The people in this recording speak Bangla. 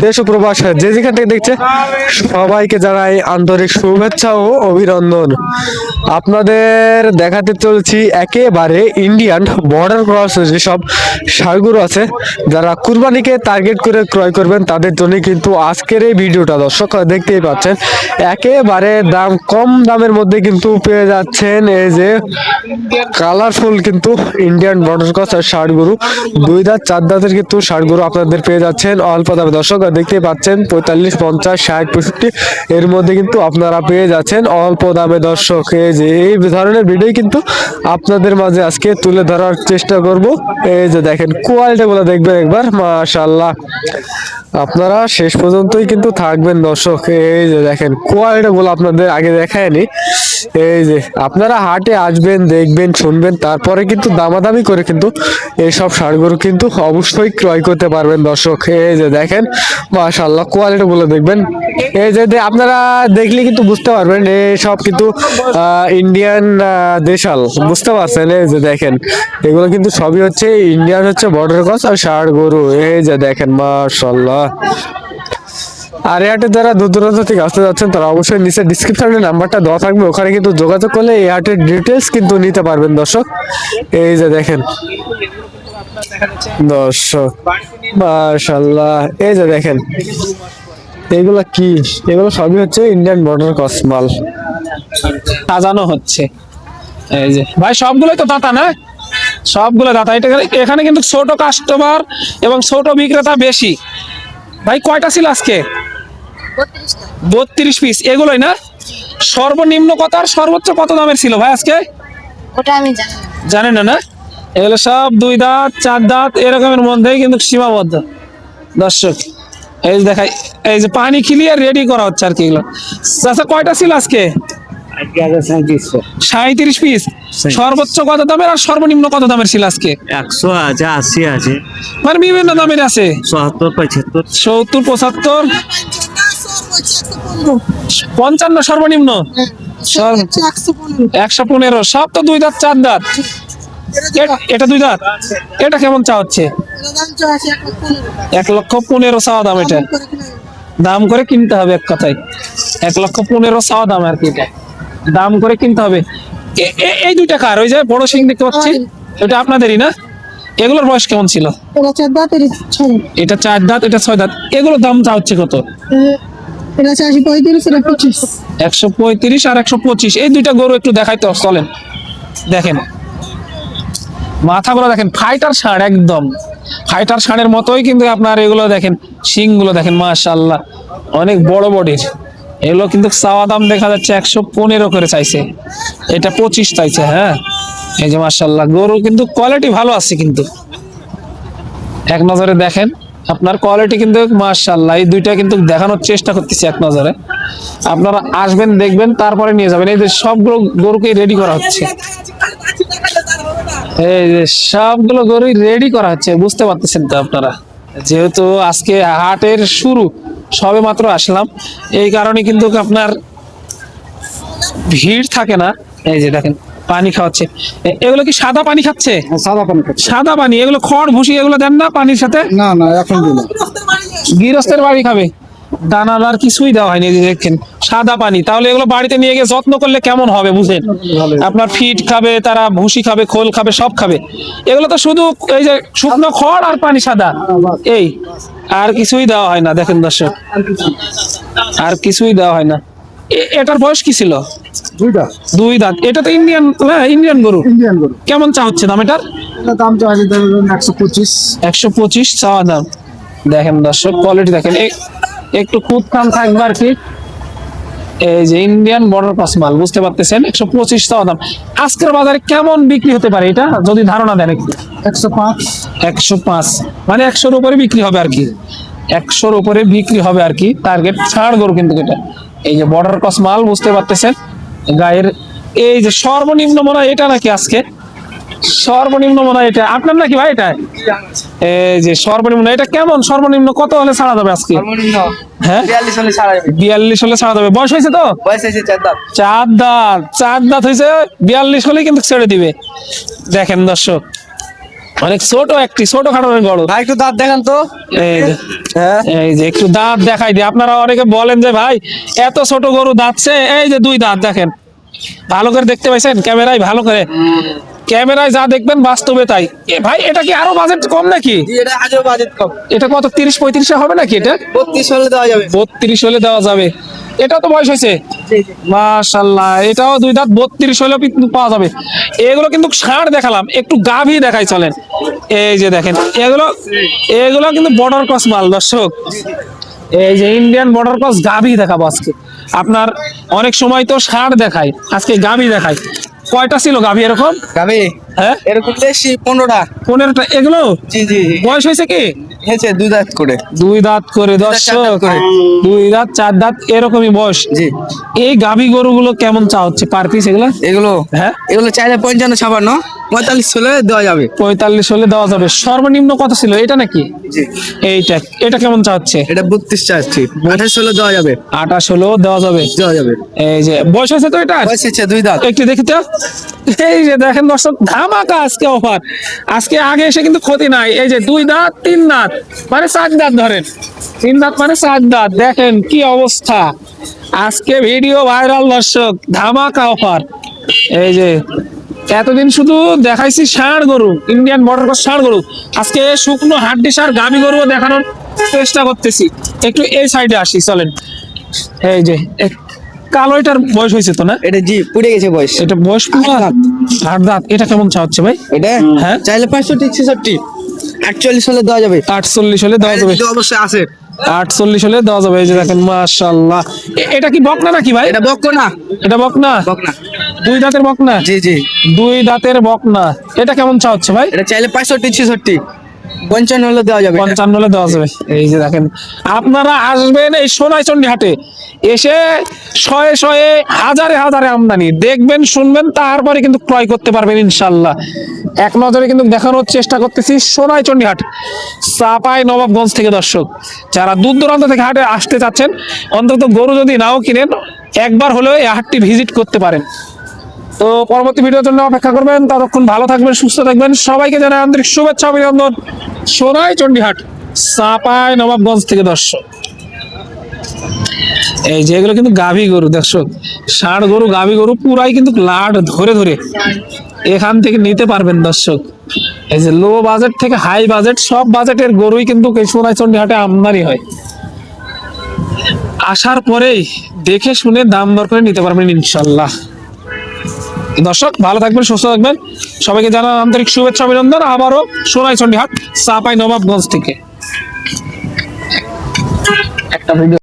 দেশ ও প্রবাস যে যেখান থেকে দেখছে সবাইকে জানাই আন্তরিক শুভেচ্ছা ও অভিনন্দন। আপনাদের দেখাতে চলছি একেবারে ইন্ডিয়ান বর্ডার ক্রস যেসব ষাঁড়গরু আছে, যারা কুরবানিকে টার্গেট করে ক্রয় করবেন তাদের জন্য কিন্তু আজকের এই ভিডিওটা। দর্শক দেখতেই পাচ্ছেন একেবারে দাম কম দামের মধ্যে কিন্তু পেয়ে যাচ্ছেন এই যে কালারফুল কিন্তু ইন্ডিয়ান বর্ডার ক্রস ষাঁড়গরু। 2 দাঁত 4 দাঁতের কিন্তু ষাঁড়গরু আপনাদের পেয়ে যাচ্ছেন অল্প দামে। দর্শক দেখতেই পাচ্ছেন 45, 50, 60, 65 এর মধ্যে কিন্তু আপনারা পেয়ে যাচ্ছেন অল্প দামে। দর্শক এই যে এই ধরনের ভিডিও কিন্তু আপনাদের মাঝে আজকে তুলে ধরার চেষ্টা করব। এই যে দেখেন কোয়ালিটি গুলো দেখবেন একবার, মাশাআল্লাহ। আপনারা শেষ পর্যন্তই কিন্তু থাকবেন দর্শক। এই যে দেখেন কোয়ালিটি গুলো আপনাদের আগে দেখায়নি। এই যে আপনারা হাটে আসবেন, দেখবেন, শুনবেন, তারপরে কিন্তু দামাদামি করে কিন্তু এইসব ষাঁড়গরু কিন্তু অবশ্যই ক্রয় করতে পারবেন দর্শক। এই যে দেখেন মাশাআল্লাহ কোয়ালিটি গুলো দেখবেন। এই যে আপনারা দেখলে কিন্তু বুঝতে পারবেন এই সব কিন্তু ইন্ডিয়ান দেশাল, বুঝতে পারছেন? এই যে দেখেন এগুলো কিন্তু সবই হচ্ছে ইন্ডিয়ান হচ্ছে বর্ডার ক্রস আর ষাঁড়গরু। এই যে দেখেন মাশাআল্লাহ। আর এই হাটে যারা দূর দূরান্ত থেকে আসতে যাচ্ছেন তারা অবশ্যই নিচে ডিসক্রিপশনে নাম্বারটা দেওয়া থাকবে, ওখানে কিন্তু যোগাযোগ করলে এই হাটের ডিটেলস কিন্তু নিতে পারবেন দর্শক। এই যে দেখেন দর্শক মাশাআল্লাহ। এই যে দেখেন এগুলা কি, এগুলো সবই হচ্ছে ইন্ডিয়ান বর্ডার ক্রস মাল সাজানো হচ্ছে। এই যে ভাই সবগুলোই তো দাতা না, সবগুলো দাতা। এটা এখানে কিন্তু ছোট কাস্টমার এবং ছোট বিক্রেতা বেশি। ভাই কয়টা ছিল আজকে? 32 পিস। এগুলোই না? সর্বনিম্ন কত আর সর্বোচ্চ কত দামের ছিল ভাই আজকে? ওটা আমি জানি না। জানেন না? এগুলো সব 2 দাঁত 4 দাঁত এরকমের মধ্যেই কিন্তু সীমাবদ্ধ দর্শক। এই যে দেখাই, এই যে পানি খিলিয়ে রেডি করা হচ্ছে আর কি। এগুলো আচ্ছা কয়টা ছিল আজকে? 37 পিস। সর্বোচ্চ কত দামের আর সর্বনিম্ন কত দামের ছিল আজকে? 100 আছে, 80 আছে, মানে বিভিন্ন দামের আছে। 70, 75, 70, 75, 55 সর্বনিম্ন। 115। সব তো 2 দাঁত 4 দাঁত। এটা 2 দাঁত। এটা কেমন চা হচ্ছে? 1,15,000 চাওয়া দাম। এটা দাম করে কিনতে হবে, এক কথায় 1,15,000 চাওয়া দাম আর কি। এটা দাম করে কিনতে হবে। এই 2টা কার? ওই যে বড় সিং দেখতে পাচ্ছি এটা আপনাদেরই না? এগুলোর বয়স কেমন ছিল? এটা 4 দাঁত, এটা 6 দাঁত। এগুলোর দাম চা হচ্ছে কত? 135 আর 125। এই 2টা গরু একটু দেখাই তো, চলেন দেখেন মাথাগুলো দেখেন, ফাইটার ষাঁড়, একদম ফাইটার ষাঁড়ের মতোই কিন্তু আপনার এগুলো দেখেন, শিং গুলো দেখেন মাশাআল্লাহ অনেক বড় বডির। এগুলো কিন্তু চাওয়া দাম দেখা যাচ্ছে 115 করে চাইছে, এটা 25 চাইছে। হ্যাঁ এই যে মাশাআল্লাহ গরু কিন্তু কোয়ালিটি ভালো আছে কিন্তু, এক নজরে দেখেন আপনার কোয়ালিটি কিন্তু মাশাআল্লাহ। এই 2টা কিন্তু দেখানোর চেষ্টা করতেছি এক নজরে। আপনারা আসবেন, দেখবেন, তারপরে নিয়ে যাবেন। এই যে সবগুলো গরুকে রেডি করা হচ্ছে, এই যে সবগুলো গরু রেডি করা হচ্ছে, বুঝতে পারতেছেন তো আপনারা। যেহেতু আজকে হাটের শুরু, সবে মাত্র আসলাম, এই কারণে কিন্তু আপনার ভিড় থাকে না। এই যে দেখেন পানি খাওয়াচ্ছে। এগুলো কি সাদা পানি খাচ্ছে? সাদা পানি খাচ্ছে। সাদা পানি। এগুলো খড় ভুসি এগুলো দেন না পানির সাথে? না না, এখন দিন গৃহস্থের বাড়ি খাবে, দানাদার কিছুই দেওয়া হয়নি। দেখেন সাদা পানি। তাহলে এগুলো বাড়িতে নিয়ে গিয়ে যত্ন করলে কেমন হবে বুঝেন? আপনার ফিড খাবে, তারা ভুসি খাবে, খোল খাবে, সব খাবে। এগুলো তো শুধু এই যে শুকনো খড় আর পানি সাদা, এই আর কিছুই দেওয়া হয় না। দেখেন দর্শক আর কিছুই দেওয়া হয় না। এটার বয়স কি ছিল? 2 দাঁত। এটা তো ইন্ডিয়ান, হ্যাঁ ইন্ডিয়ান গরু। ইন্ডিয়ান গরু। কেমন চা হচ্ছে দাম এটার? দাম তো আছে 125। 125 চাওয়া দাম। দেখেন দর্শক কোয়ালিটি দেখেন, একটু খুদ খাম থাকবে আর কি। এই যে ইন্ডিয়ান বর্ডার ক্রস মাল, বুঝতে পারতেছেন। 125 চাওয়া দাম। আজকের বাজারে কেমন বিক্রি হতে পারে এটা যদি ধারণা দেন একটু? 105। 105 মানে 100-র উপরে বিক্রি হবে আর কি। 100-র উপরে বিক্রি হবে আর কি। টার্গেট ছাড় গরু কিন্তু এটা। এই যে বর্ডার ক্রস মাল, বুঝতে পারতেছেন। গায়ের এই যে সর্বনিম্ন মনে হয় এটা নাকি আজকে সর্বনিম্ন মনে হয় এটা আপনার নাকি ভাই? এটা এই যে সর্বনিম্ন, এটা কেমন সর্বনিম্ন কত হলে ছাড়া যাবে আজকে? হ্যাঁ 42 হলে ছাড়া যাবে। 42 হলে ছাড়া যাবে। বয়স হয়েছে তো? বয়স আছে 4 দাঁত। 4 দাঁত, 4 দাঁত হয়েছে। 42 হলে কিন্তু ছেড়ে দিবে। দেখেন দর্শক অনেক ছোট একটি ছোট খাটো অনেক বড়। ভাই একটু দাঁত দেখান তো। এই যে হ্যাঁ এই যে একটু দাঁত দেখাই দিই, আপনারা অনেকে বলেন যে ভাই এত ছোট গরু দাঁতছে, এই যে 2 দাঁত দেখেন, ভালো করে দেখতে পাইছেন ক্যামেরায়, ভালো করে ক্যামেরায় যা দেখবেন বাস্তবে তাই। এ ভাই এটা কি আরো বাজেট কম নাকি? এটা আজও বাজেট কম। এটা কত 30-35 হবে নাকি? এটা 32 হলে দেওয়া যাবে। 32 হলে দেওয়া যাবে। এটা তো বয়স হয়েছে মাশাআল্লাহ, এটাও 2 দাঁত, 32 হলেও কিন্তু পাওয়া যাবে। এগুলো কিন্তু ষাঁড় দেখালাম, একটু গাভী দেখাই চলেন। এই যে দেখেন এগুলো এগুলো কিন্তু বর্ডার ক্রস মাল দর্শক। এই যে ইন্ডিয়ান বর্ডার ক্রস গাভী দেখাবো আজকে। আপনার অনেক সময় তো ষাঁড় দেখাই, আজকে গাভী দেখাই। কয়টা ছিল গাভী এরকম? গাবে হ্যাঁ এরকম বেশি 15টা। 15টা। এগুলো জি জি বয়স হয়েছে কি? হয়েছে 2 দাঁত করে। 2 দাঁত করে দর্শক, 2 দাঁত 4 দাঁত এরকমই বয়স। জি এই গাভী গরুগুলো কেমন চা হচ্ছে পার পিস এগুলা? এগুলো হ্যাঁ এগুলো চাইলে 55 56 45 হলে দেওয়া যাবে। 45 হলে দেওয়া যাবে। সর্বনিম্ন কত ছিল এটা নাকি? জি এইটা, এটা কেমন চা হচ্ছে? এটা 32 চাচ্ছি, 28 হলে দেওয়া যাবে। 28 হলেও দেওয়া যাবে। দেওয়া যাবে। এই যে বয়স হয়েছে তো এটা, বয়স হচ্ছে 2 দাঁত। একটু দেখি তো। এই যে দেখেন দর্শক, ধামাকা আজকে অফার। আজকে আগে এসে কিন্তু ক্ষতি নাই। এই যে 2 দাঁত 3 দাঁত মানে 4 দাঁত ধরেন, 3 দাঁত মানে 4 দাঁত, দেখেন কি অবস্থা। আজকে ভিডিও ভাইরাল দর্শক, ধামাকা অফার। এই যে এতদিন শুধু দেখাইছি ষাঁড় গরু, ইন্ডিয়ান বর্ডার ক্রস ষাঁড় গরু, আজকে শুকনো হাড্ডি সার গাভী গরুও দেখানোর চেষ্টা করতেছি। একটু এই সাইডে আসি চলেন। এই যে কালো, এটার বয়স হয়েছে তো না? এটা জি পুড়ে গেছে বয়স। এটা বয়স পুরো 8 দাঁত। এটা কেমন চা হচ্ছে ভাই? এটা হ্যাঁ চাইলে 65 66 48 হলে দেওয়া যাবে। 48 হলে দেওয়া যাবে। যদি অবশ্যই আসে। 48 হলে দেওয়া যাবে। এই যে দেখেন মাশাআল্লাহ। এটা কি বকনা নাকি ভাই? এটা বকো না। এটা বকনা। বকনা 2 দাঁতের বকনা। জি জি 2 দাঁতের বকনা। এটা কেমন চা হচ্ছে ভাই? এটা চাইলে 65 66 55 হলে দেওয়া যাবে। 55 হলে দেওয়া যাবে। এই যে দেখেন, আপনারা আসবেন এই সোনাইচন্ডী হাটে, এসে শয়ে শয়ে হাজারে হাজারে আমদানি দেখবেন, শুনবেন, তারপরে কিন্তু ক্রয় করতে পারবেন ইনশাল্লাহ। এক নজরে কিন্তু দেখানোর চেষ্টা করতেছি সোনাইচন্ডী হাট, চাপাই নবাবগঞ্জ থেকে। দর্শক যারা দূর দূরান্ত থেকে হাটে আসতে চাচ্ছেন, অন্তত গরু যদি নাও কিনেন, একবার হলেও এই হাটটি ভিজিট করতে পারেন। তো পরবর্তী ভিডিওর জন্য অপেক্ষা করবেন। ততক্ষণ ভালো থাকবেন, সুস্থ থাকবেন। সবাইকে জানাই আন্তরিক শুভেচ্ছা অভিনন্দন। সোনাইচন্ডী হাট, চাপাই নবাবগঞ্জ থেকে দর্শক। এই যে এগুলো কিন্তু গাভী গরু দর্শক, ষাঁড় গরু গাভী গরু পুরাই কিন্তু লাড ধরে ধরে এখান থেকে নিতে পারবেন দর্শক। এই যে লো বাজেট থেকে হাই বাজেট, সব বাজেটের গরুই কিন্তু এই সোনাইচন্ডী হাটে আমদানি হয়। আসার পরেই দেখে শুনে দাম দর করে নিতে পারবেন ইনশাল্লাহ। দর্শক ভালো থাকবেন, সুস্থ থাকবেন। সবাইকে জানান আন্তরিক শুভেচ্ছা অভিনন্দন। আবারও সোনাইচন্ডী হাট, চাপাই নবাবগঞ্জ থেকে একটা ভিডিও।